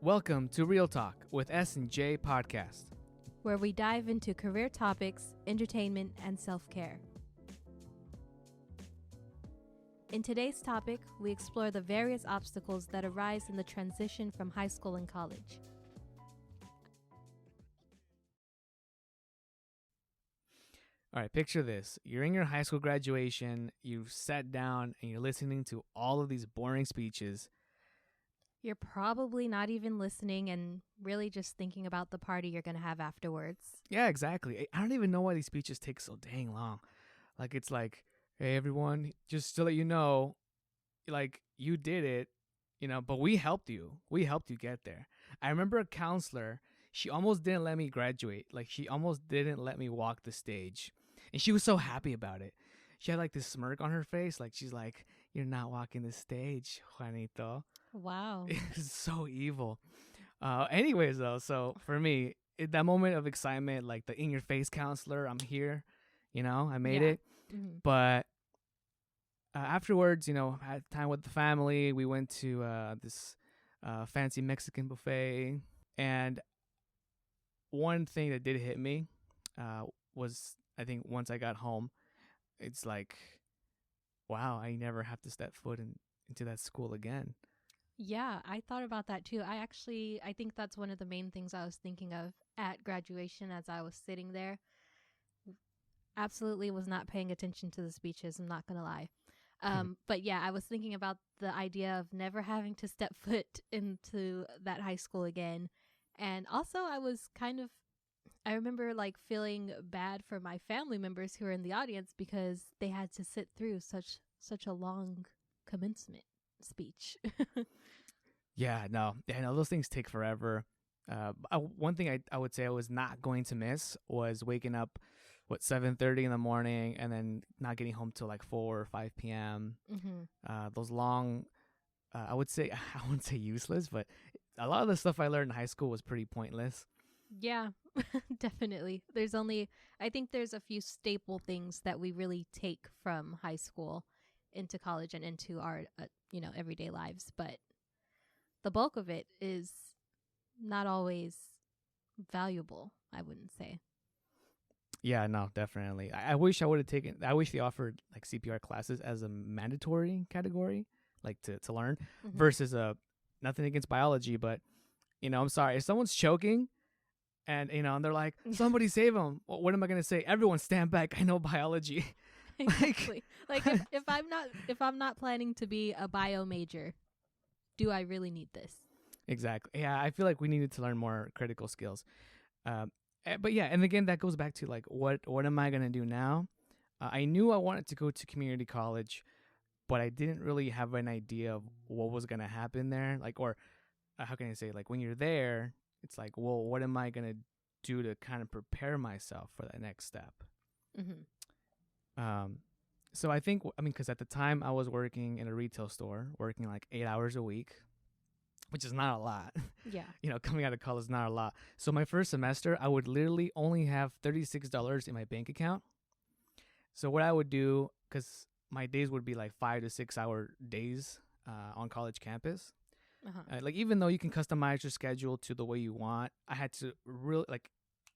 Welcome to Real Talk with S&J Podcast, where we dive into career topics, entertainment, and self-care. In today's topic, we explore the various obstacles that arise in the transition from high school and college. All right, picture this. You're in your high school graduation, you've sat down and you're listening to all of these boring speeches. You're probably not even listening and really just thinking about the party you're going to have afterwards. Yeah, exactly. I don't even know why these speeches take so dang long. Like, it's like, hey, everyone, just to let you know, like, you did it, but we helped you. We helped you get there. I remember a counselor, she almost didn't let me graduate. Like, she almost didn't let me walk the stage. And she was so happy about it. She had like this smirk on her face. Like, she's like, you're not walking the stage, Juanito. Wow. It's so evil. Anyways, though, so for me, that moment of excitement, like the in-your-face counselor, I'm here, I made it. Mm-hmm. But afterwards, I had time with the family. We went to this fancy Mexican buffet. And one thing that did hit me was, I think, once I got home, it's like, wow, I never have to step foot into that school again. Yeah, I thought about that too. I think that's one of the main things I was thinking of at graduation as I was sitting there. Absolutely was not paying attention to the speeches, I'm not going to lie. But yeah, I was thinking about the idea of never having to step foot into that high school again. And also I remember like feeling bad for my family members who were in the audience because they had to sit through such a long commencement speech. Yeah, no, those things take forever. One thing I would say I was not going to miss was waking up, 7:30 in the morning, and then not getting home till like 4 or 5 p.m. Mm-hmm. Those long, I wouldn't say useless, but a lot of the stuff I learned in high school was pretty pointless. Yeah, definitely. I think there's a few staple things that we really take from high school into college and into our, everyday lives. But the bulk of it is not always valuable, I wouldn't say. Yeah, no, definitely. I wish I would have I wish they offered like CPR classes as a mandatory category, like to learn, versus nothing against biology, but, I'm sorry. If someone's choking and, and they're like, somebody save them. What am I going to say? Everyone stand back. I know biology. Exactly. Like if I'm not planning to be a bio major, do I really need this? Exactly. Yeah, I feel like we needed to learn more critical skills. But yeah, and again, that goes back to like, what am I going to do now? I knew I wanted to go to community college, but I didn't really have an idea of what was going to happen there. Like, or how can I say, like, when you're there, it's like, well, what am I going to do to kind of prepare myself for that next step? Mm-hmm. So I think, because at the time I was working in a retail store, working like 8 hours a week, which is not a lot. Yeah. Coming out of college is not a lot. So my first semester, I would literally only have $36 in my bank account. So what I would do, because my days would be like 5 to 6 hour days on college campus. Like, even though you can customize your schedule to the way you want, I had to really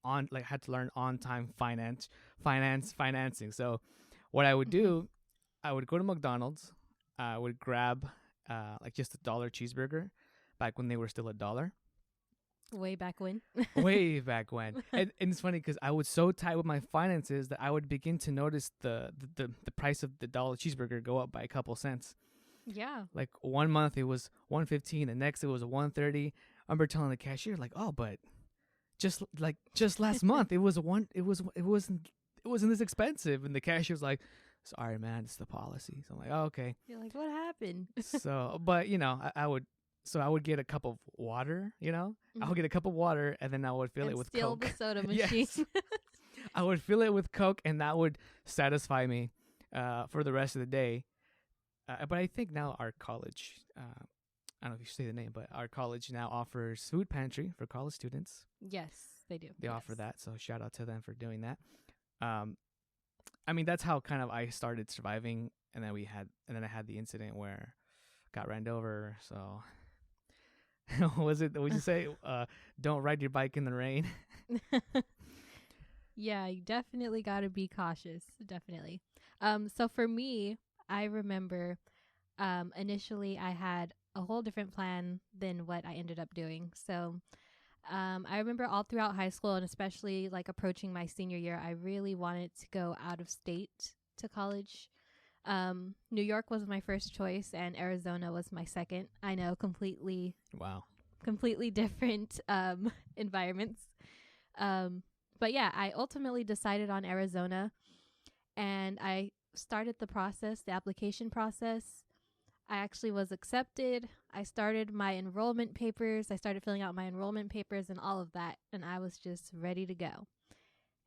had to learn on-time financing. So what I would do, I would go to McDonald's. I would grab just $1 cheeseburger back when they were still $1. Way back when. Way back when. And it's funny because I was so tight with my finances that I would begin to notice the price of the $1 cheeseburger go up by a couple cents. Yeah. Like 1 month it was $1.15, the next it was $1.30. I remember telling the cashier like, "Oh, but just last month it wasn't this expensive." And the cashier was like, "Sorry, man, it's the policy." So I'm like, "Oh, okay." You're like, "What happened?" So, but I would get a cup of water, I would get a cup of water and then I would fill it with steal Coke. the soda machine. Yes. I would fill it with Coke and that would satisfy me for the rest of the day. But I think now our college, I don't know if you should say the name, but our college now offers food pantry for college students. Yes, they do. They offer that, so shout out to them for doing that. That's how kind of I started surviving, and then I had the incident where I got ran over. So Was it? Would you say, don't ride your bike in the rain? Yeah, you definitely got to be cautious. Definitely. So for me, I remember initially I had a whole different plan than what I ended up doing. So I remember all throughout high school and especially like approaching my senior year, I really wanted to go out of state to college. New York was my first choice and Arizona was my second. I know, Wow. completely different environments. Um, but yeah, I ultimately decided on Arizona and I started the application process. I actually was accepted. I started my enrollment papers. I started filling out my enrollment papers and all of that. And I was just ready to go.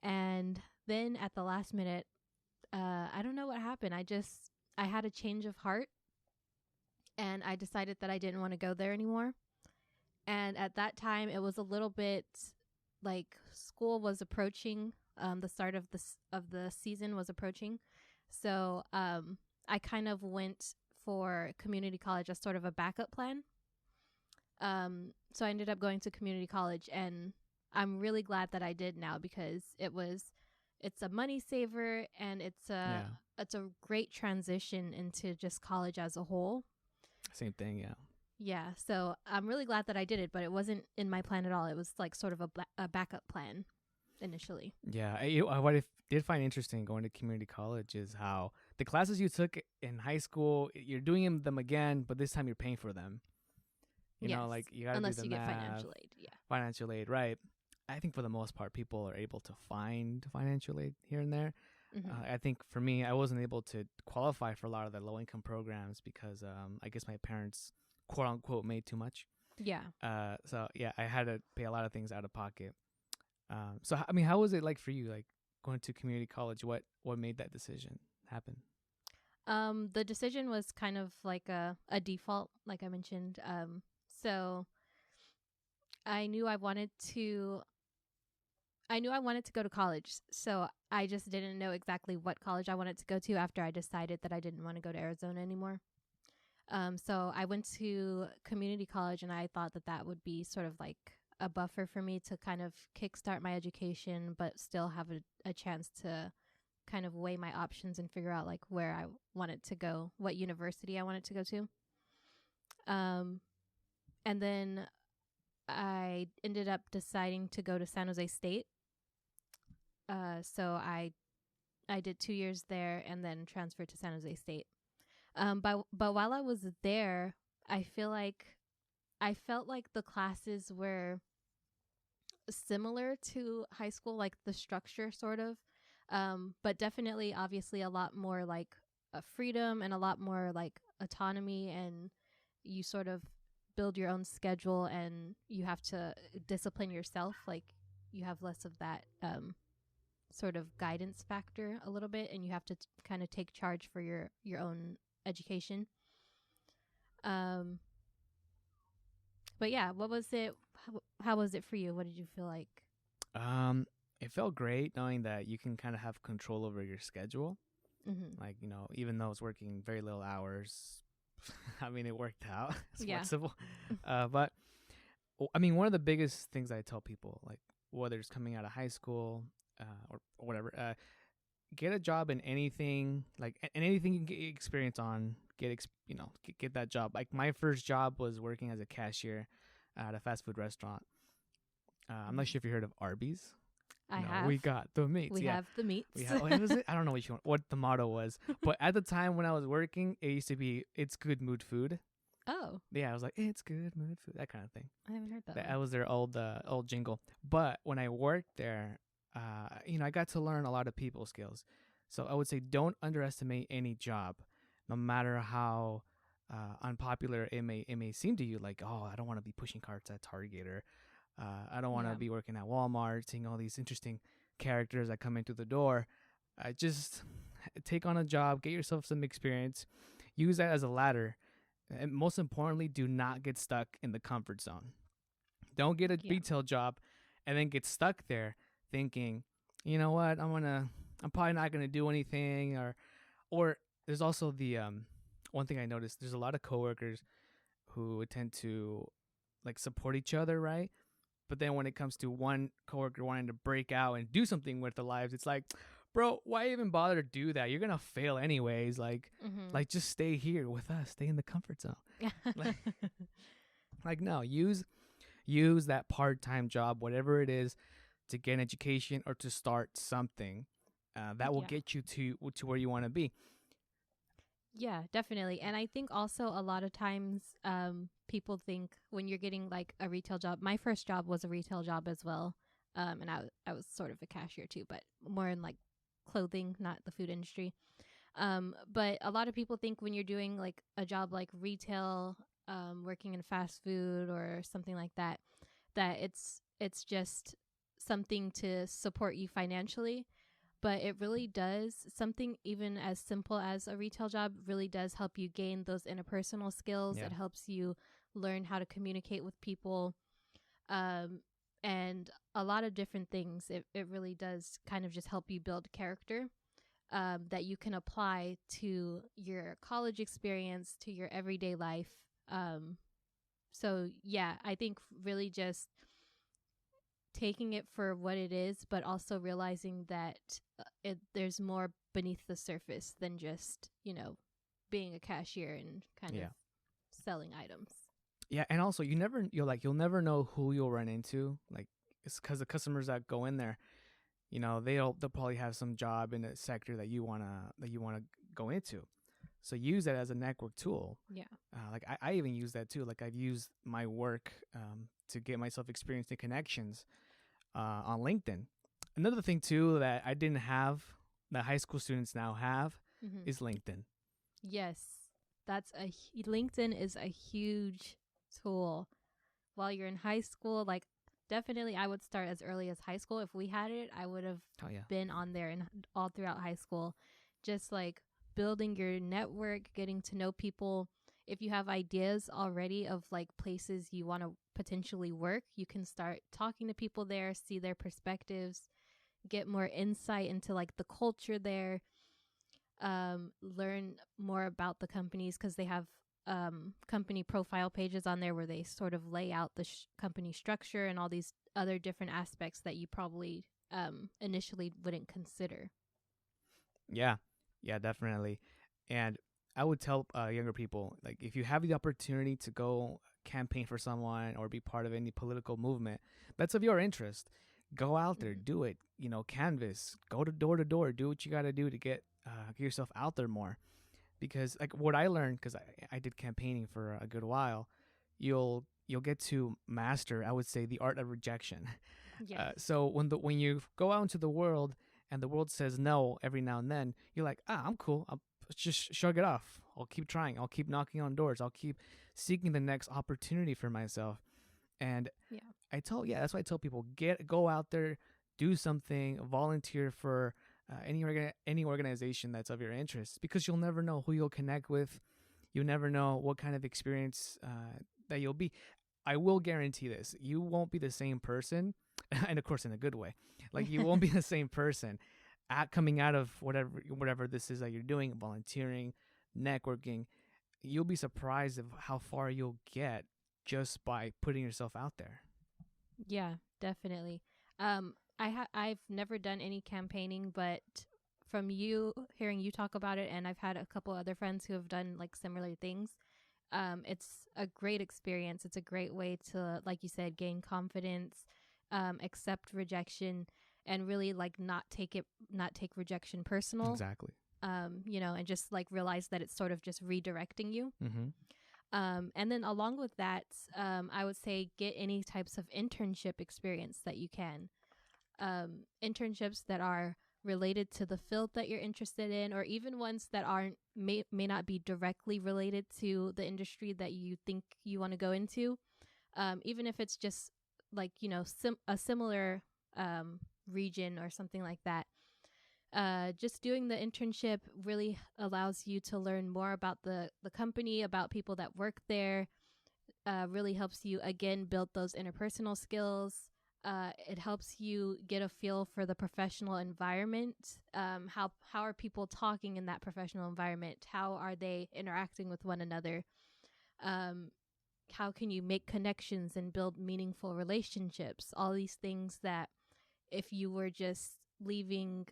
And then at the last minute, I don't know what happened. I had a change of heart and I decided that I didn't want to go there anymore. And at that time, it was a little bit like school was approaching. The start of the season was approaching. So I kind of went for community college as sort of a backup plan. So I ended up going to community college, and I'm really glad that I did now because it's a money saver and it's Yeah. a great transition into just college as a whole. Same thing. Yeah. Yeah, so I'm really glad that I did it, but it wasn't in my plan at all. It was like sort of a backup plan initially. Yeah. What I did find interesting going to community college is how the classes you took in high school, you're doing them again, but this time you're paying for them. Yes, Like you got to do unless the you get math, financial aid. Yeah. financial aid, right? I think for the most part, people are able to find financial aid here and there. Mm-hmm. I think for me, I wasn't able to qualify for a lot of the low income programs because I guess my parents, quote unquote, made too much. Yeah. So yeah, I had to pay a lot of things out of pocket. So I mean, how was it like for you, like going to community college? What made that decision happen? The decision was kind of like a default, like I mentioned. So I knew I knew I wanted to go to college. So I just didn't know exactly what college I wanted to go to after I decided that I didn't want to go to Arizona anymore. So I went to community college and I thought that that would be sort of like a buffer for me to kind of kickstart my education, but still have a chance to kind of weigh my options and figure out like where I wanted to go, what university I wanted to go to. And then I ended up deciding to go to San Jose State. So I did 2 years there and then transferred to San Jose State. But while I was there, I felt like the classes were similar to high school, like the structure sort of, but definitely, obviously, a lot more like freedom and a lot more like autonomy, and you sort of build your own schedule and you have to discipline yourself. Like you have less of that sort of guidance factor a little bit, and you have to kind of take charge for your own education. But yeah, what was it? How was it for you? What did you feel like? It felt great knowing that you can kind of have control over your schedule. Mm-hmm. Like, even though I was working very little hours, I mean, it worked out. It's Yeah. flexible. But I mean, one of the biggest things I tell people, like whether it's coming out of high school or whatever, get a job in anything, like in anything you can get experience on. Get that job. Like my first job was working as a cashier at a fast food restaurant. I'm not sure if you heard of Arby's. I No, have. we got the meats. We yeah. have the meats. We had, what was it? I don't know what the motto was, but at the time when I was working, it used to be "It's good mood food." Oh, Yeah, I was like, "It's good mood food," that kind of thing. I haven't heard that. That was their old jingle. But when I worked there, I got to learn a lot of people skills. So I would say don't underestimate any job, no matter how unpopular it may seem to you. Like, oh, I don't want to be pushing carts at Target, or I don't want to Yeah. be working at Walmart, seeing all these interesting characters that come in through the door. Just take on a job, get yourself some experience, use that as a ladder, and most importantly, do not get stuck in the comfort zone. Don't get a Yeah. retail job and then get stuck there thinking, you know what, I'm probably not gonna do anything, or there's also the one thing I noticed. There's a lot of coworkers who tend to like support each other, right? But then when it comes to one coworker wanting to break out and do something with their lives, it's like, bro, why even bother to do that? You're gonna fail anyways. Mm-hmm. Just stay here with us. Stay in the comfort zone. like, no, use that part time job, whatever it is, to get an education or to start something that will Yeah. get you to where you want to be. Yeah, definitely. And I think also a lot of times people think when you're getting like a retail job, my first job was a retail job as well. And I was sort of a cashier too, but more in like clothing, not the food industry. But a lot of people think when you're doing like a job like retail, working in fast food or something like that, that it's just something to support you financially, but it really does. Something even as simple as a retail job really does help you gain those interpersonal skills. Yeah. It helps you learn how to communicate with people, and a lot of different things. It really does kind of just help you build character that you can apply to your college experience, to your everyday life. So yeah, I think really just taking it for what it is, but also realizing that there's more beneath the surface than just, being a cashier and kind Yeah. of selling items. Yeah, and also you'll never know who you'll run into. Like, it's because the customers that go in there, they'll probably have some job in a sector that you wanna go into. So use that as a network tool. Yeah. I even use that too. Like, I've used my work to get myself experience and connections on LinkedIn. Another thing too that I didn't have, that high school students now have, Mm-hmm. is LinkedIn. Yes. LinkedIn is a huge tool. While you're in high school, like definitely I would start as early as high school. If we had it, I would have Oh yeah. been on there and all throughout high school, just like building your network, getting to know people. If you have ideas already of like places you want to potentially work, you can start talking to people there, see their perspectives, get more insight into like the culture there, learn more about the companies because they have company profile pages on there where they sort of lay out the company structure and all these other different aspects that you probably initially wouldn't consider. Yeah, yeah, definitely. And I would tell younger people, like, if you have the opportunity to go campaign for someone or be part of any political movement that's of your interest, go out there, Mm-hmm. do it. Canvas, go to door, do what you got to do to get yourself out there more. Because like what I learned, because I did campaigning for a good while, you'll get to master, I would say, the art of rejection. Yes. So when you go out into the world and the world says no every now and then, you're like, I'm cool. I'll just shrug it off. I'll keep trying. I'll keep knocking on doors. I'll keep seeking the next opportunity for myself. And Yeah. that's why I tell people, go out there, do something, volunteer for any organization that's of your interest, because you'll never know who you'll connect with. You never know what kind of experience that you'll be. I will guarantee this: you won't be the same person, and of course in a good way. Like, you won't be the same person coming out of whatever this is that you're doing, volunteering, networking. You'll be surprised of how far you'll get just by putting yourself out there. Yeah, definitely. I've never done any campaigning, but from you hearing you talk about it, and I've had a couple other friends who have done like similar things. It's a great experience. It's a great way to, like you said, gain confidence, accept rejection, and really like not take rejection personal. Exactly. And just like realize that it's sort of just redirecting you. Mm-hmm. And then along with that, I would say get any types of internship experience that you can. Internships that are related to the field that you're interested in, or even ones that may not be directly related to the industry that you think you want to go into. Even if it's just like, a similar region or something like that. Just doing the internship really allows you to learn more about the company, about people that work there. Really helps you, again, build those interpersonal skills. It helps you get a feel for the professional environment. How are people talking in that professional environment? How are they interacting with one another? how can you make connections and build meaningful relationships, all these things that if you were just leaving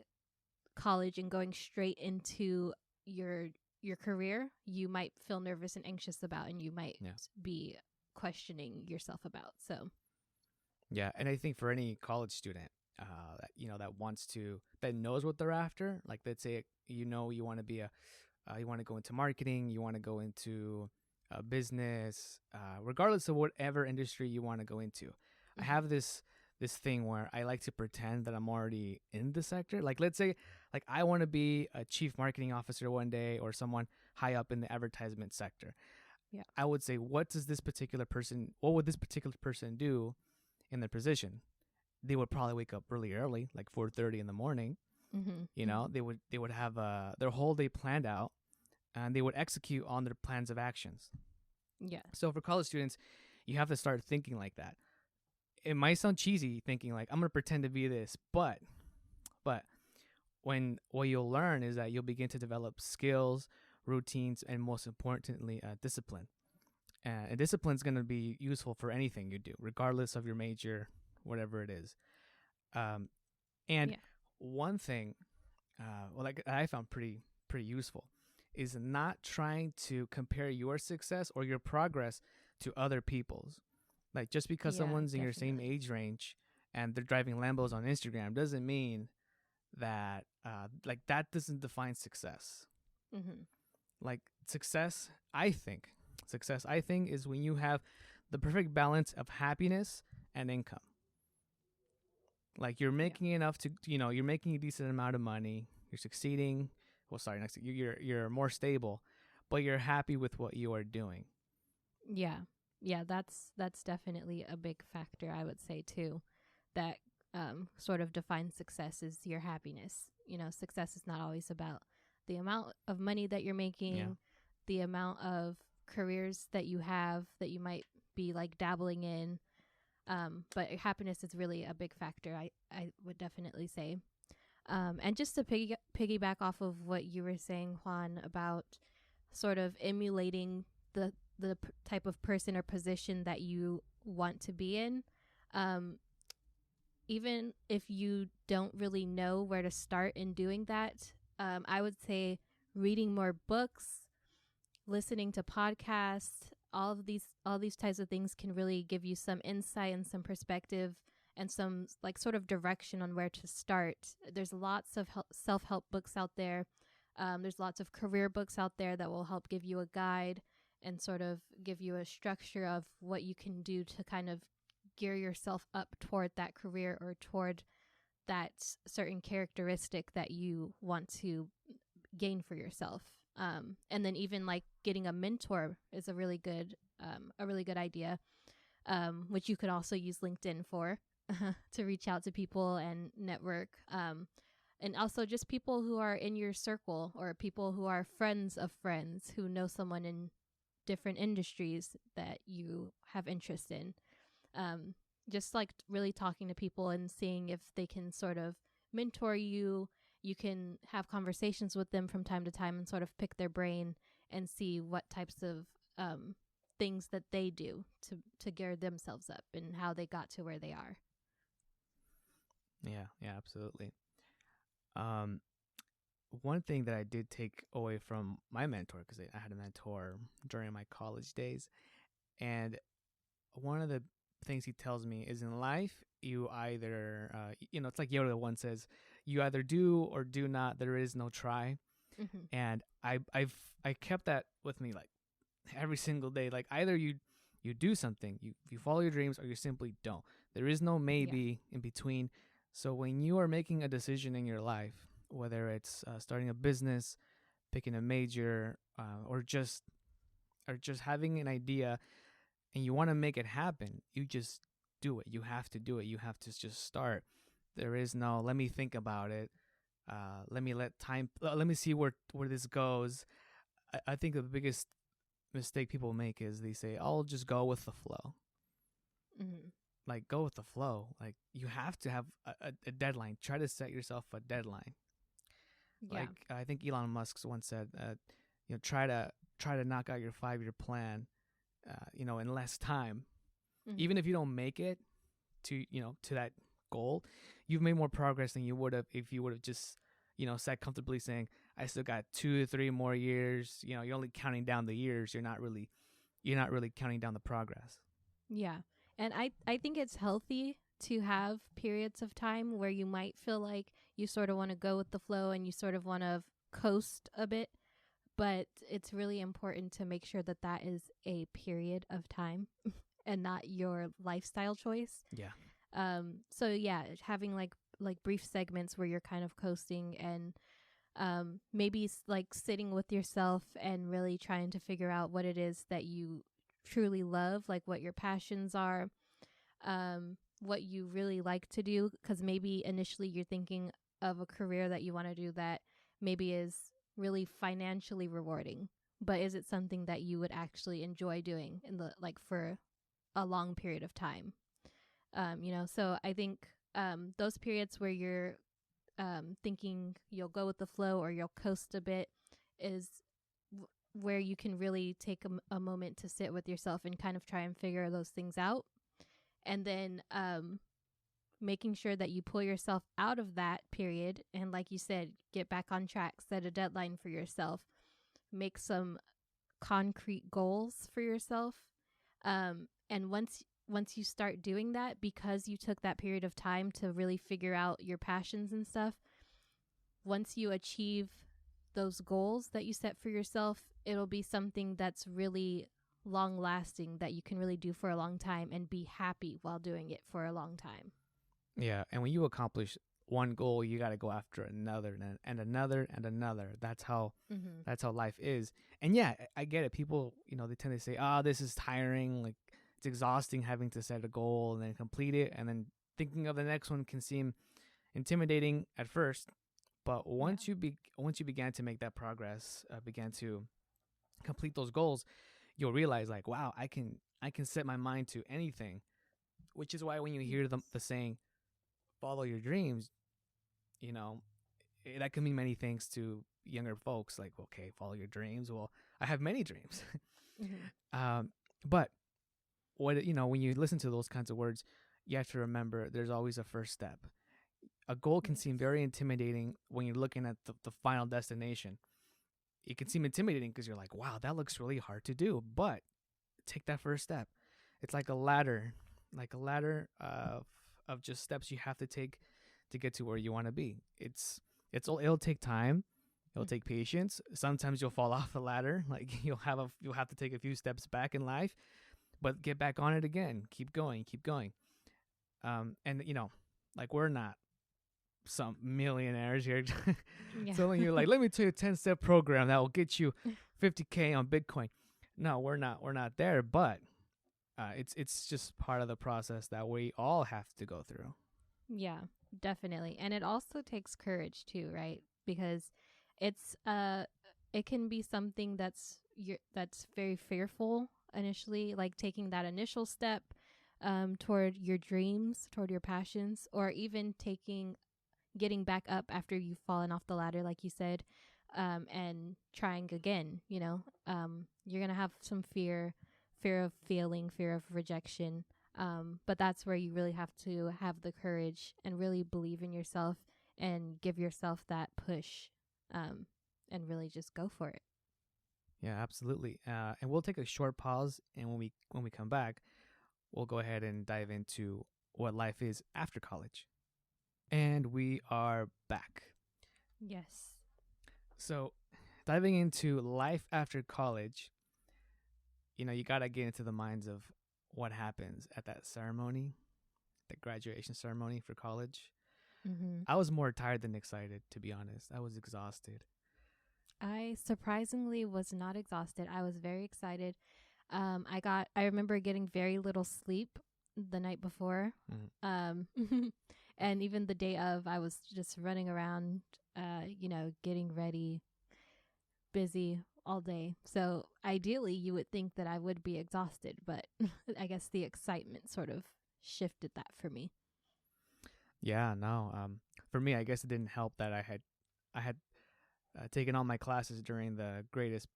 college and going straight into your career, you might feel nervous and anxious about, and you might Yeah. be questioning yourself about. So Yeah, and I think for any college student, that knows what they're after, like let's say you want to be you want to go into marketing, you want to go into business, regardless of whatever industry you want to go into. I have this thing where I like to pretend that I'm already in the sector. Like let's say like I want to be a chief marketing officer one day or someone high up in the advertisement sector. Yeah. I would say what would this particular person do in their position? They would probably wake up really early, like 4:30 in the morning. You know, they would have their whole day planned out, and they would execute on their plans of actions. Yeah. So for college students, you have to start thinking like that. It might sound cheesy thinking like I'm gonna pretend to be this, but when what you'll learn is that you'll begin to develop skills, routines, and most importantly, discipline. And discipline is going to be useful for anything you do, regardless of your major, whatever it is. And Yeah. one thing, like I found pretty useful, is not trying to compare your success or your progress to other people's. Like just because Yeah, someone's in your same definitely. age range and they're driving Lambos on Instagram doesn't mean that like that doesn't define success. Like success I think is when you have the perfect balance of happiness and income. Like you're making enough to, you're making a decent amount of money, you're succeeding, well sorry, next you're more stable, but you're happy with what you are doing. Yeah. Yeah, that's definitely a big factor, I would say too. That sort of defines success is your happiness. You know, success is not always about the amount of money that you're making, Yeah. the amount of careers that you have that you might be like dabbling in. But happiness is really a big factor, I would definitely say. And just to piggyback off of what you were saying, Juan, about sort of emulating the type of person or position that you want to be in. Even if you don't really know where to start in doing that, I would say reading more books, listening to podcasts, all these types of things can really give you some insight and some perspective and some like sort of direction on where to start. There's lots of self-help books out there. There's lots of career books out there that will help give you a guide and sort of give you a structure of what you can do to kind of gear yourself up toward that career or toward that certain characteristic that you want to gain for yourself. And then even like getting a mentor is a really good idea, which you could also use LinkedIn for to reach out to people and network. And also just people who are in your circle or people who are friends of friends who know someone in different industries that you have interest in. Just like really talking to people and seeing if they can sort of mentor you. You can have conversations with them from time to time and sort of pick their brain and see what types of things that they do to gear themselves up and how they got to where they are. Yeah, absolutely. One thing that I did take away from my mentor, because I had a mentor during my college days, and one of the things he tells me is in life, you either, it's like Yoda once says, you either do or do not. There is no try. And I kept that with me like every single day. Like either you do something, you follow your dreams, or you simply don't. There is no maybe in between. So when you are making a decision in your life, whether it's starting a business, picking a major, or just having an idea, and you want to make it happen, you just do it. You have to do it. You have to just start. There is no let me think about it. Let me see where this goes. I think the biggest mistake people make is they say, I'll just go with the flow. Like, go with the flow. Like, you have to have a deadline. Try to set yourself a deadline. Yeah. Like, I think Elon Musk once said, try to knock out your 5-year plan in less time. Mhm. Even if you don't make it to that goal, you've made more progress than you would have if you would have just sat comfortably saying, I still got 2 to 3 more years. You're only counting down the years. You're not really counting down the progress. Yeah. And I think it's healthy to have periods of time where you might feel like you sort of want to go with the flow and you sort of want to coast a bit, but it's really important to make sure that that is a period of time and not your lifestyle choice. Yeah. So yeah, having like brief segments where you're kind of coasting and maybe like sitting with yourself and really trying to figure out what it is that you truly love, like what your passions are, what you really like to do, because maybe initially you're thinking of a career that you want to do that maybe is really financially rewarding, but is it something that you would actually enjoy doing in the like for a long period of time? So I think those periods where you're thinking you'll go with the flow or you'll coast a bit is where you can really take a moment to sit with yourself and kind of try and figure those things out. And then making sure that you pull yourself out of that period and, like you said, get back on track, set a deadline for yourself, make some concrete goals for yourself. And once you start doing that, because you took that period of time to really figure out your passions and stuff, once you achieve those goals that you set for yourself, it'll be something that's really long lasting that you can really do for a long time and be happy while doing it for a long time. Yeah, and when you accomplish one goal, you got to go after another and another and another. That's how life is. And yeah, I get it. People, they tend to say, "Ah, this is tiring. Like it's exhausting having to set a goal and then complete it, and then thinking of the next one can seem intimidating at first." But once you began to make that progress, began to complete those goals, you'll realize like, wow, I can set my mind to anything. Which is why when you hear the saying, "Follow your dreams," that can mean many things to younger folks. Like, okay, follow your dreams. Well, I have many dreams. But when you listen to those kinds of words, you have to remember there's always a first step. A goal can seem very intimidating when you're looking at the final destination. It can seem intimidating because you're like, wow, that looks really hard to do. But take that first step. It's like a ladder of just steps you have to take to get to where you want to be. It'll take time. It'll take patience. Sometimes you'll fall off the ladder. Like you'll have to take a few steps back in life, but get back on it again. Keep going. And like we're not some millionaires here telling you like, let me tell you a 10-step program that will get you $50K on Bitcoin. No, we're not there, but it's just part of the process that we all have to go through. Yeah, definitely. And it also takes courage too, right? Because it's it can be something that's very fearful initially, like taking that initial step toward your dreams, toward your passions, or even getting back up after you've fallen off the ladder, like you said, and trying again. You're going to have some fear of failing, fear of rejection. But that's where you really have to have the courage and really believe in yourself and give yourself that push, and really just go for it. Yeah, absolutely. And we'll take a short pause, and when we come back, we'll go ahead and dive into what life is after college. And we are back. Yes. So, diving into life after college, you got to get into the minds of what happens at that ceremony, the graduation ceremony for college. Mm-hmm. I was more tired than excited, to be honest. I was exhausted. I surprisingly was not exhausted. I was very excited. I remember getting very little sleep the night before. Mm-hmm. And even the day of, I was just running around, getting ready, busy all day. So ideally, you would think that I would be exhausted, but I guess the excitement sort of shifted that for me. Yeah, no. For me, I guess it didn't help that I had taken all my classes during the greatest,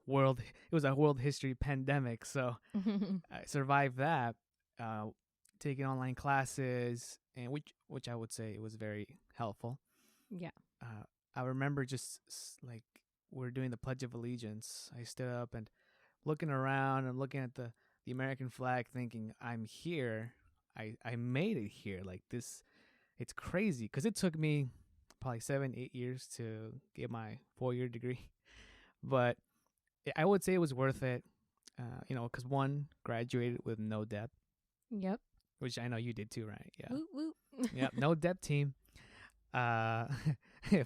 world. It was a world history pandemic, so I survived that. Uh, Taking online classes, and which I would say was very helpful. Yeah. Uh, I remember just like we're doing the Pledge of Allegiance. I stood up and looking around and looking at the American flag, thinking, I'm here. I made it here. Like this, it's crazy because it took me probably 7-8 years to get my 4-year degree, but I would say it was worth it. Because one, graduated with no debt, Yep. which I know you did too, right? Yeah. Woo woo. Yep. No debt team. Uh,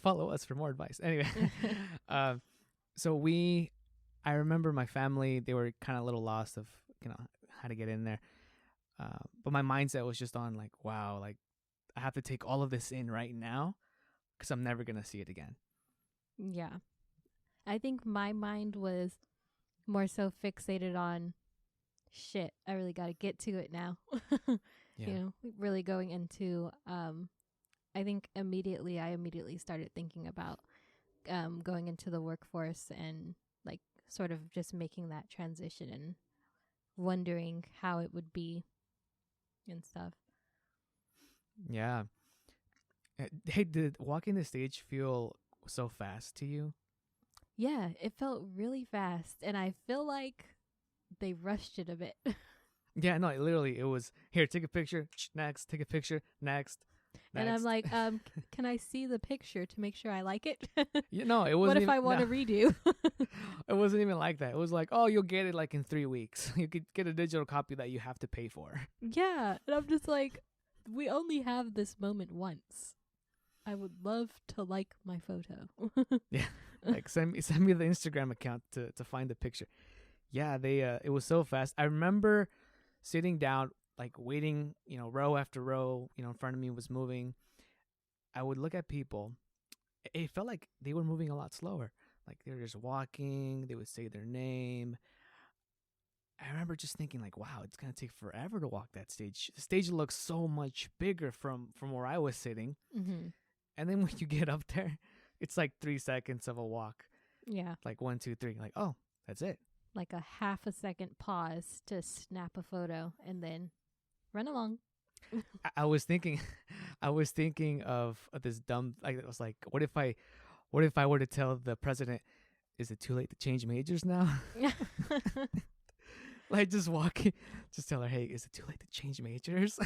follow us for more advice. Anyway, uh, so I remember my family, they were kind of a little lost of, how to get in there. But my mindset was just on like, wow, like I have to take all of this in right now because I'm never going to see it again. Yeah. I think my mind was more so fixated on shit. I really got to get to it now. Yeah. Really going into, I think I immediately started thinking about going into the workforce and like sort of just making that transition and wondering how it would be and stuff. Yeah. Hey, did walking the stage feel so fast to you? Yeah, it felt really fast, and I feel like they rushed it a bit. Yeah, no, it was here, take a picture, next, take a picture, next. And I'm like, can I see the picture to make sure I like it? It wasn't. What if I want to redo? It wasn't even like that. It was like, oh, you'll get it like in 3 weeks. You could get a digital copy that you have to pay for. Yeah, and I'm just like, we only have this moment once. I would love to like my photo. Yeah, like send me the Instagram account to find the picture. Yeah, it was so fast. I remember sitting down, like waiting, row after row, in front of me was moving. I would look at people. It felt like they were moving a lot slower. Like they were just walking. They would say their name. I remember just thinking like, wow, it's going to take forever to walk that stage. The stage looks so much bigger from where I was sitting. Mm-hmm. And then when you get up there, it's like 3 seconds of a walk. Yeah. Like 1, 2, 3. Like, oh, that's it. Like a half a second pause to snap a photo and then run along. I was thinking of this dumb, like, it was like, what if I were to tell the president, is it too late to change majors now? Like just walking, just tell her, hey, is it too late to change majors?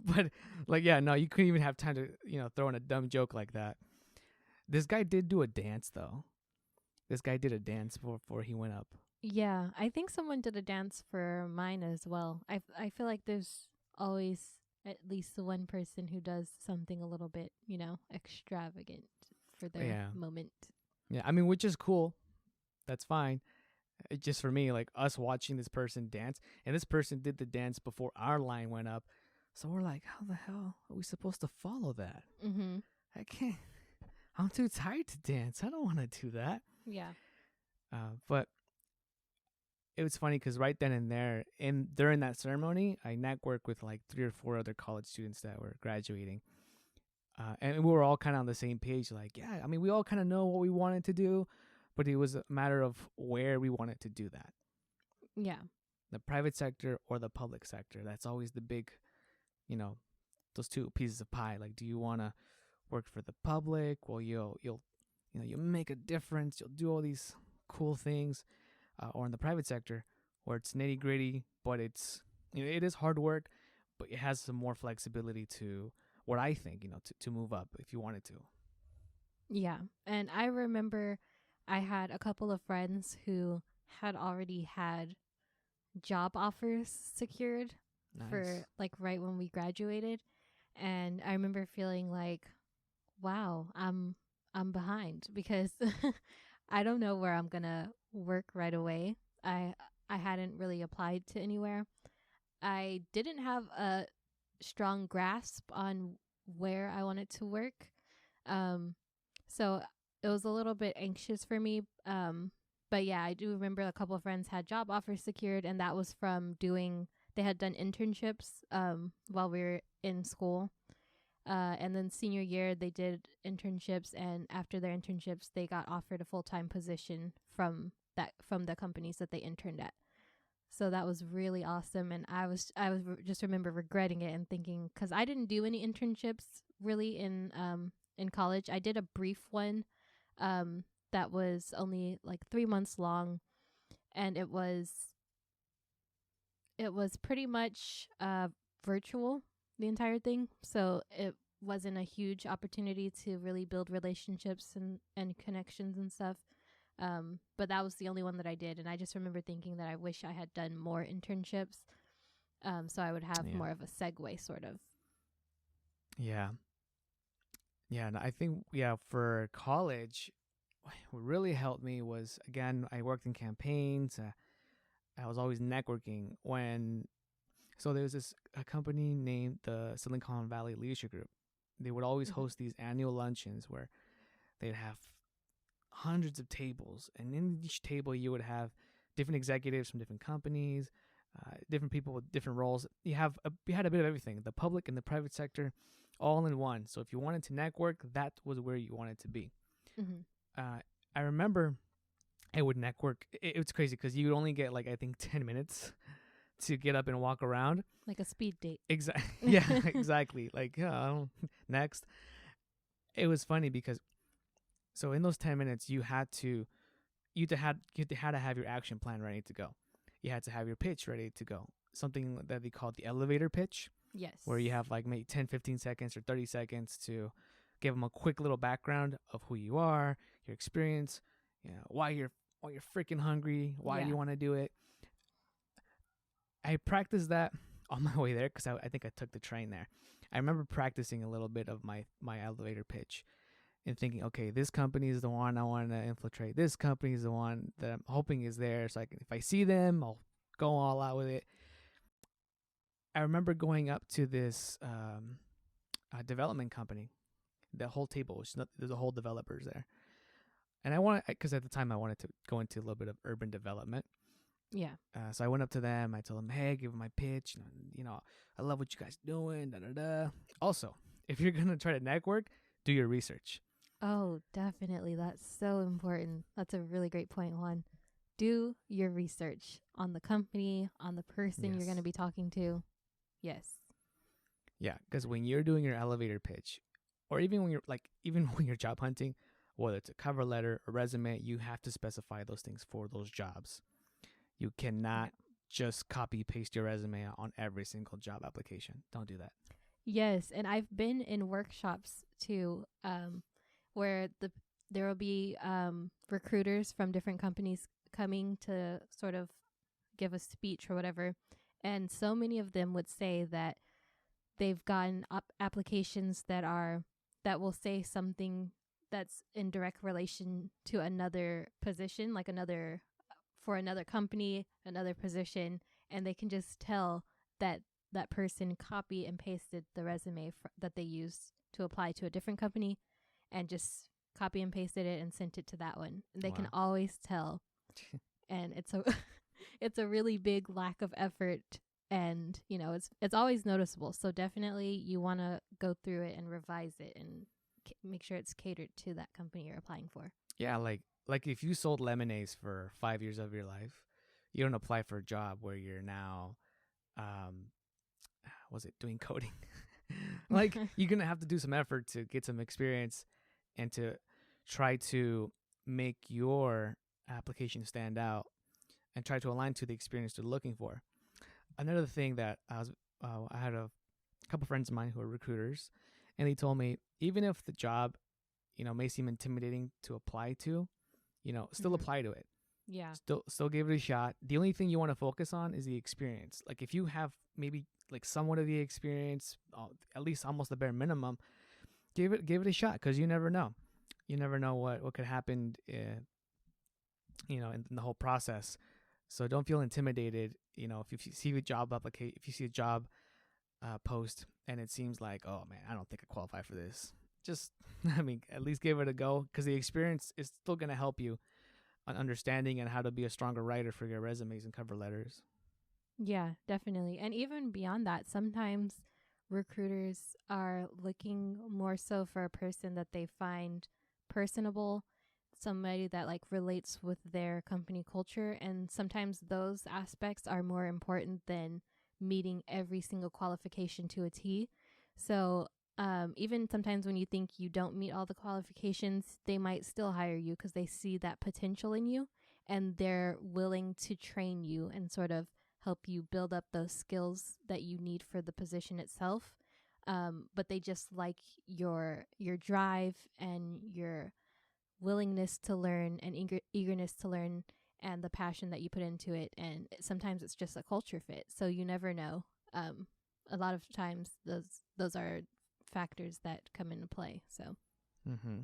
But like, yeah, no, you couldn't even have time to, throw in a dumb joke like that. This guy did do a dance though. This guy did a dance before he went up. Yeah, I think someone did a dance for mine as well. I feel like there's always at least the one person who does something a little bit, extravagant for their moment. Yeah, I mean, which is cool. That's fine. It's just for me, like us watching this person dance, and this person did the dance before our line went up. So we're like, how the hell are we supposed to follow that? Mm-hmm. I can't. I'm too tired to dance. I don't want to do that. Yeah. But it was funny because right then and there, during that ceremony, I networked with like 3 or 4 other college students that were graduating. And we were all kind of on the same page. Like, yeah, I mean, we all kind of know what we wanted to do, but it was a matter of where we wanted to do that. Yeah. The private sector or the public sector. That's always the big, those two pieces of pie. Like, do you want to work for the public? Well, you'll make a difference. You'll do all these cool things. Or in the private sector, where it's nitty gritty, but it's, it is hard work, but it has some more flexibility to what I think, to move up if you wanted to. Yeah. And I remember I had a couple of friends who had already had job offers secured for like right when we graduated. And I remember feeling like, wow, I'm behind because I don't know where I'm going to work right away. I hadn't really applied to anywhere. I didn't have a strong grasp on where I wanted to work. So it was a little bit anxious for me. But yeah, I do remember a couple of friends had job offers secured, and that was from they had done internships while we were in school. And then senior year, they did internships, and after their internships, they got offered a full-time position from the companies that they interned at. So that was really awesome, and just remember regretting it and thinking, because I didn't do any internships really in college. I did a brief one, that was only like 3 months long, and it was pretty much virtual, the entire thing. So it wasn't a huge opportunity to really build relationships and connections and stuff. But that was the only one that I did. And I just remember thinking that I wish I had done more internships. So I would have more of a segue sort of. Yeah. Yeah. And I think, for college, what really helped me was, again, I worked in campaigns. I was always networking so there was a company named the Silicon Valley Leadership Group. They would always host these annual luncheons where they'd have hundreds of tables, and in each table you would have different executives from different companies, different people with different roles. You had a bit of everything, the public and the private sector, all in one. So if you wanted to network, that was where you wanted to be. I remember I would network. It's crazy because you would only get like, I think, 10 minutes to get up and walk around. Like a speed date. Exactly. Yeah, exactly. Like, next. It was funny because, so in those 10 minutes, you had to have your action plan ready to go. You had to have your pitch ready to go. Something that they called the elevator pitch. Yes. Where you have like maybe 10, 15 seconds or 30 seconds to give them a quick little background of who you are, your experience, why you're freaking hungry, why do you want to do it. I practiced that on my way there because I think I took the train there. I remember practicing a little bit of my elevator pitch and thinking, okay, this company is the one I want to infiltrate. This company is the one that I'm hoping is there. So if I see them, I'll go all out with it. I remember going up to this development company. The whole table was there's a whole developers there. And because at the time I wanted to go into a little bit of urban development. Yeah. So I went up to them. I told them, hey, give them my pitch. I love what you guys doing. Da, da, da. Also, if you're going to try to network, do your research. Oh, definitely. That's so important. That's a really great point, Juan. Do your research on the company, on the person you're going to be talking to. Yes. Yeah, because when you're doing your elevator pitch, or even when you're job hunting, whether it's a cover letter or resume, you have to specify those things for those jobs. You cannot just copy paste your resume on every single job application. Don't do that. Yes, and I've been in workshops too, where there will be recruiters from different companies coming to sort of give a speech or whatever, and so many of them would say that they've gotten applications that will say something that's in direct relation to another position, like for another company, another position, and they can just tell that that person copy and pasted the resume that they used to apply to a different company and just copy and pasted it and sent it to that one. And they can always tell. And it's a really big lack of effort, and it's always noticeable. So definitely you want to go through it and revise it and make sure it's catered to that company you're applying for. Yeah, like if you sold lemonades for 5 years of your life, you don't apply for a job where you're now doing coding. Like, you're gonna have to do some effort to get some experience and to try to make your application stand out and try to align to the experience they're looking for. Another thing that I had a couple friends of mine who are recruiters, and they told me, even if the job may seem intimidating to apply to, still apply to it. Yeah. Still give it a shot. The only thing you want to focus on is the experience. Like, if you have maybe like somewhat of the experience, at least almost the bare minimum, give it a shot, because you never know. You never know what could happen, in the whole process. So don't feel intimidated. If you see a job post and it seems like, oh man, I don't think I qualify for this, just at least give it a go, because the experience is still going to help you on understanding and how to be a stronger writer for your resumes and cover letters. Yeah, definitely. And even beyond that, sometimes recruiters are looking more so for a person that they find personable, somebody that like relates with their company culture, and sometimes those aspects are more important than meeting every single qualification to a T. So even sometimes when you think you don't meet all the qualifications, they might still hire you because they see that potential in you and they're willing to train you and sort of help you build up those skills that you need for the position itself. But they just like your drive and your willingness to learn and eagerness to learn and the passion that you put into it. And sometimes it's just a culture fit. So you never know. A lot of times those are factors that come into play. So Mm-hmm.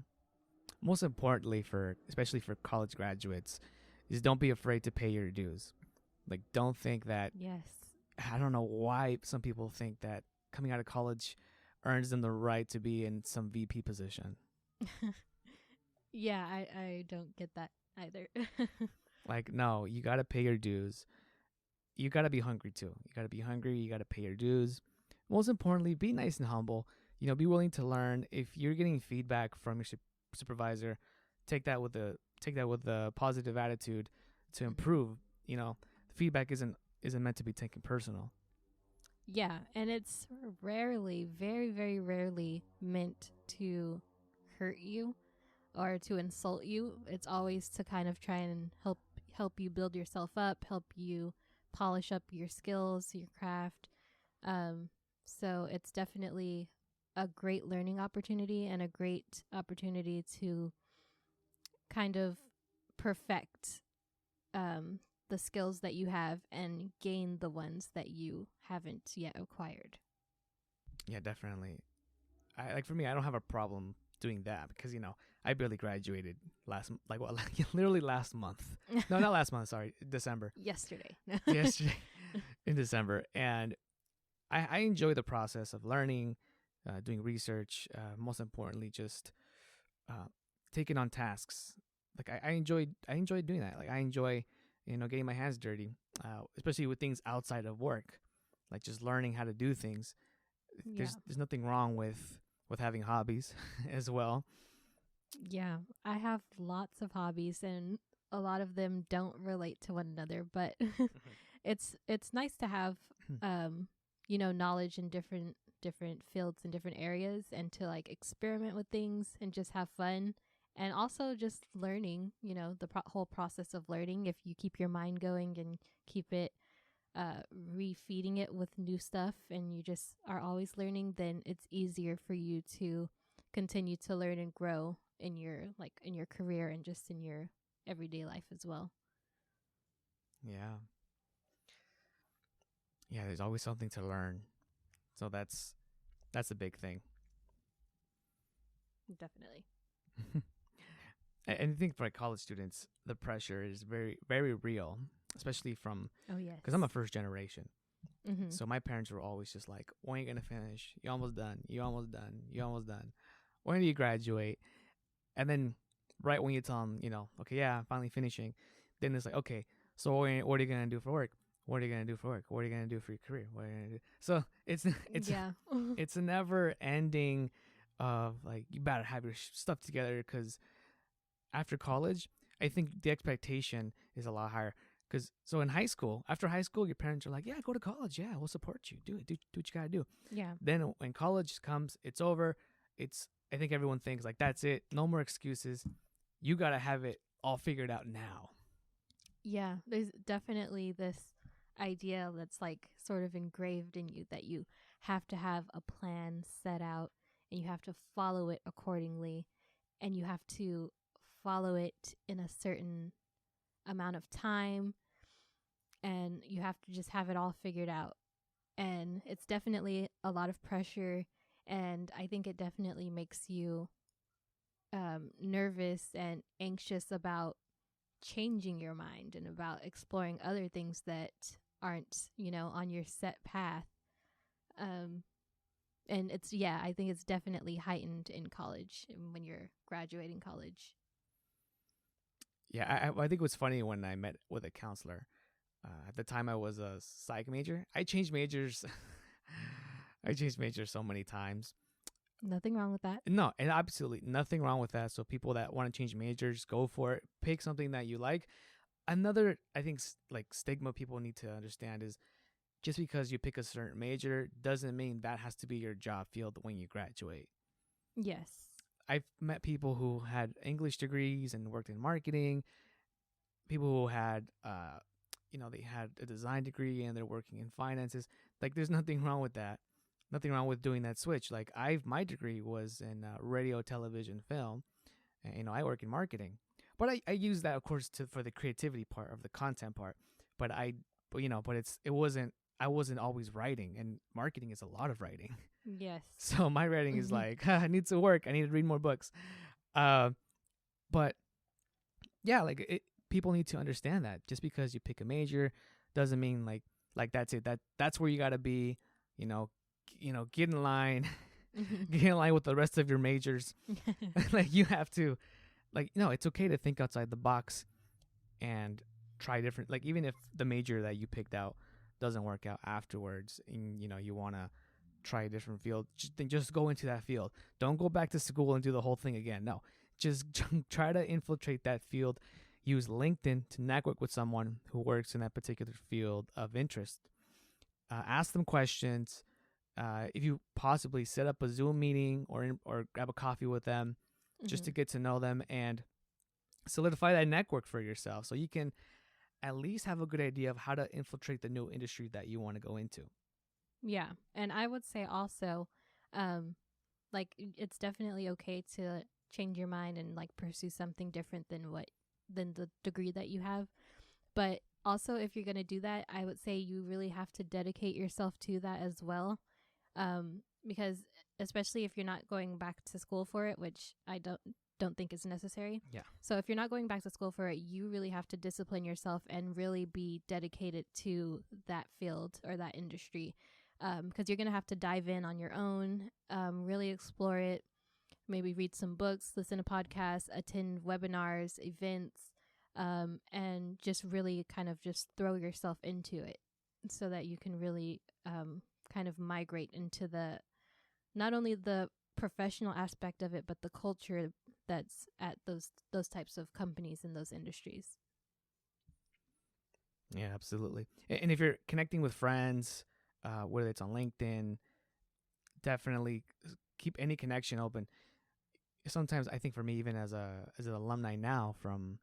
Most importantly, especially for college graduates, is don't be afraid to pay your dues. Like, don't think that. yes. I don't know why some people think that coming out of college earns them the right to be in some VP position. Yeah, I don't get that either. Like, no, you got to pay your dues. You got to be hungry too. You got to be hungry. You got to pay your dues. Most importantly, be nice and humble. Be willing to learn. If you're getting feedback from your supervisor, take that with a positive attitude to improve. The feedback isn't meant to be taken personal. Yeah, and it's rarely, very, very rarely meant to hurt you or to insult you. It's always to kind of try and help you build yourself up, help you polish up your skills, your craft. So it's definitely a great learning opportunity and a great opportunity to kind of perfect the skills that you have and gain the ones that you haven't yet acquired. Yeah, definitely. For me, I don't have a problem doing that because I barely graduated literally last month. No, not last month. Sorry, December. Yesterday. Yesterday in December, and I enjoy the process of learning, doing research. Most importantly, just taking on tasks. Like I enjoy doing that. Like I enjoy getting my hands dirty, especially with things outside of work, like just learning how to do things. Yeah. There's nothing wrong with having hobbies as well. Yeah, I have lots of hobbies and a lot of them don't relate to one another, but it's nice to have knowledge in different fields and different areas and to like experiment with things and just have fun and also just learning, the whole process of learning. If you keep your mind going and keep it refeeding it with new stuff and you just are always learning, then it's easier for you to continue to learn and grow in your career and just in your everyday life as well. Yeah. Yeah, there's always something to learn. So that's a big thing. Definitely. And I think for college students, the pressure is very, very real, especially from Oh yes. because I'm a first generation. Mm-hmm. So my parents were always just like, when are you going to finish? You almost done. You almost done. You almost done. When do you graduate? And then right when you tell them, okay, yeah, I'm finally finishing, then it's like, okay, so what are you going to do for work? What are you going to do for work? What are you going to do for your career? What are you going to do? So it's yeah. it's a never ending of like, you better have your stuff together because after college, I think the expectation is a lot higher. So in high school, after high school, your parents are like, yeah, go to college. Yeah, we'll support you. Do it. Do what you got to do. Yeah. Then when college comes, it's over. I think everyone thinks like, that's it. No more excuses. You got to have it all figured out now. Yeah. There's definitely this idea that's like sort of engraved in you that you have to have a plan set out and you have to follow it accordingly and you have to follow it in a certain amount of time and you have to just have it all figured out. And it's definitely a lot of pressure and I think it definitely makes you nervous and anxious about changing your mind and about exploring other things that aren't, on your set path. And I think it's definitely heightened in college when you're graduating college. Yeah, I think it was funny when I met with a counselor. At the time, I was a psych major. I changed majors. I changed majors so many times. Nothing wrong with that. No, and absolutely nothing wrong with that. So people that want to change majors, go for it. Pick something that you like. Another, I think, like stigma people need to understand is just because you pick a certain major doesn't mean that has to be your job field when you graduate. Yes. I've met people who had English degrees and worked in marketing. People who had, they had a design degree and they're working in finances. Like, there's nothing wrong with that. Nothing wrong with doing that switch. Like, my degree was in radio, television, film. And, I work in marketing, but I use that, of course, for the creativity part of the content part. But I wasn't always writing, and marketing is a lot of writing. Yes. So my writing is like, I need to work. I need to read more books. But yeah, like people need to understand that just because you pick a major doesn't mean like that's it. That's where you got to be, get in line, get in line with the rest of your majors. Like you have to, it's okay to think outside the box and try different, like even if the major that you picked out doesn't work out afterwards and you want to try a different field, just go into that field. Don't go back to school and do the whole thing again. No, just try to infiltrate that field. Use LinkedIn to network with someone who works in that particular field of interest. Ask them questions. If you possibly set up a Zoom meeting or grab a coffee with them just to get to know them and solidify that network for yourself so you can at least have a good idea of how to infiltrate the new industry that you want to go into. Yeah. And I would say also, it's definitely okay to change your mind and pursue something different than the degree that you have. But also, if you're going to do that, I would say you really have to dedicate yourself to that as well. Because especially if you're not going back to school for it, which I don't think is necessary. Yeah. So if you're not going back to school for it, you really have to discipline yourself and really be dedicated to that field or that industry. Because you're going to have to dive in on your own, really explore it, maybe read some books, listen to podcasts, attend webinars, events, and just really kind of just throw yourself into it so that you can really kind of migrate into not only the professional aspect of it, but the culture that's at those types of companies in those industries. Yeah, absolutely. And if you're connecting with friends, whether it's on LinkedIn, definitely keep any connection open. Sometimes I think for me, even as an alumni now from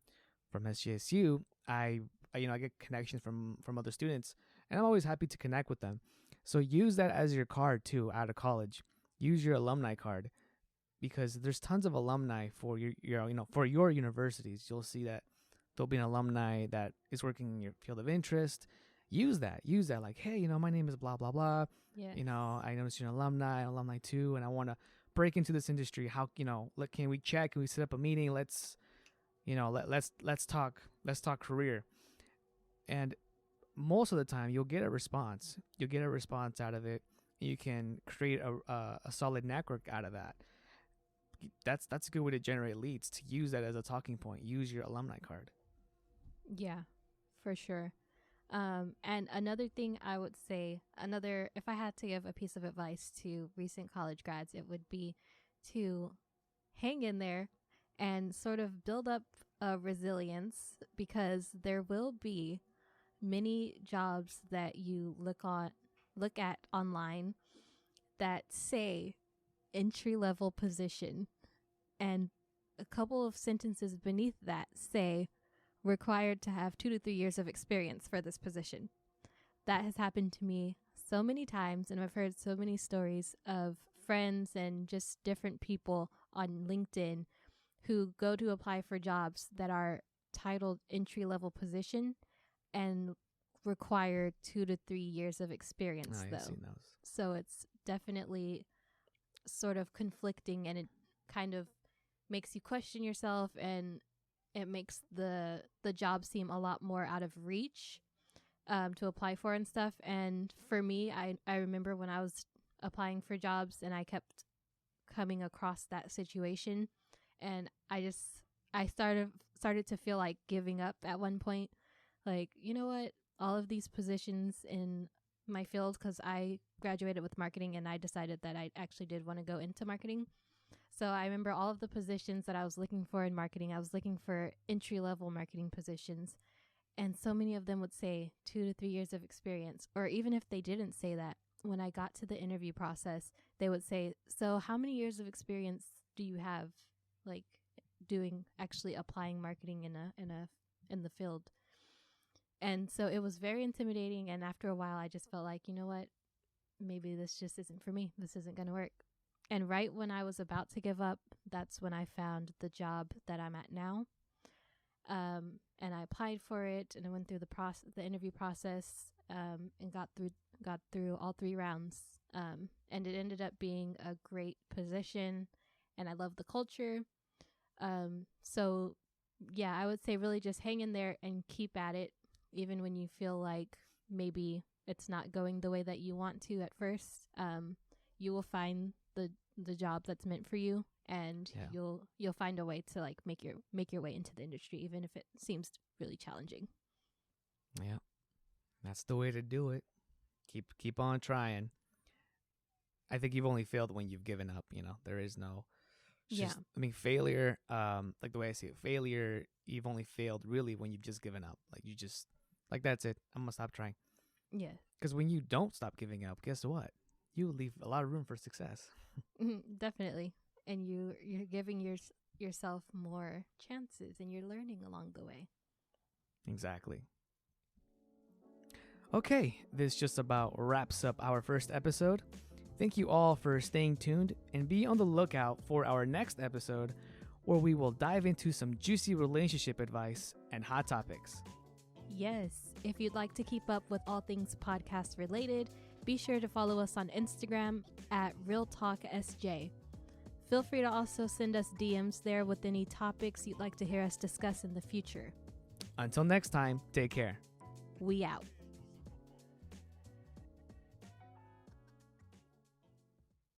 SGSU, I get connections from other students, and I'm always happy to connect with them. So use that as your card too out of college. Use your alumni card because there's tons of alumni for your universities. You'll see that there'll be an alumni that is working in your field of interest. Use that. Like, hey, my name is blah blah blah. Yeah. I noticed you're an alumni too, and I want to break into this industry. How can we chat? Can we set up a meeting? Let's talk career. And most of the time you'll get a response. Out of it. You can create a solid network out of that. That's a good way to generate leads, to use that as a talking point. Use your alumni card. Yeah, for sure. And another thing I would say, if I had to give a piece of advice to recent college grads, it would be to hang in there and sort of build up a resilience, because there will be many jobs that you look at online that say entry-level position, and a couple of sentences beneath that say required to have 2 to 3 years of experience for this position. That has happened to me so many times, and I've heard so many stories of friends and just different people on LinkedIn who go to apply for jobs that are titled entry-level position and require 2 to 3 years of experience, though. I've seen those. So it's definitely sort of conflicting, and it kind of makes you question yourself, and it makes the job seem a lot more out of reach to apply for and stuff. And for me, I remember when I was applying for jobs and I kept coming across that situation, and I started to feel like giving up at one point. Like, you know what? All of these positions in my field because I graduated with marketing and I decided that I actually did want to go into marketing. So I remember all of the positions that I was looking for in marketing. I was looking for entry-level marketing positions. And so many of them would say 2 to 3 years of experience. Or even if they didn't say that, when I got to the interview process, they would say, so how many years of experience do you have, like, doing, actually applying marketing in the field? And so it was very intimidating. And after a while, I just felt like, you know what, maybe this just isn't for me. This isn't going to work. And right when I was about to give up, that's when I found the job that I'm at now. And I applied for it, and I went through the interview process, and got through all 3 rounds. And it ended up being a great position, and I love the culture. So yeah, I would say really just hang in there and keep at it, even when you feel like maybe it's not going the way that you want to at first. You will find the job that's meant for you, and you'll find a way to like make your way into the industry, even if it seems really challenging. Yeah, that's the way to do it. Keep on trying. I think you've only failed when you've given up. There is no. I mean, failure. Like the way I see it, failure. You've only failed really when you've just given up. Like you just that's it. I'm gonna stop trying. Yeah. Because when you don't stop giving up, guess what? You leave a lot of room for success. Definitely. And you're giving yourself more chances, and you're learning along the way. Exactly. Okay, this just about wraps up our first episode. Thank you all for staying tuned, and be on the lookout for our next episode, where we will dive into some juicy relationship advice and hot topics. Yes, if you'd like to keep up with all things podcast related, be sure to follow us on Instagram at RealTalkSJ. Feel free to also send us DMs there with any topics you'd like to hear us discuss in the future. Until next time, take care. We out.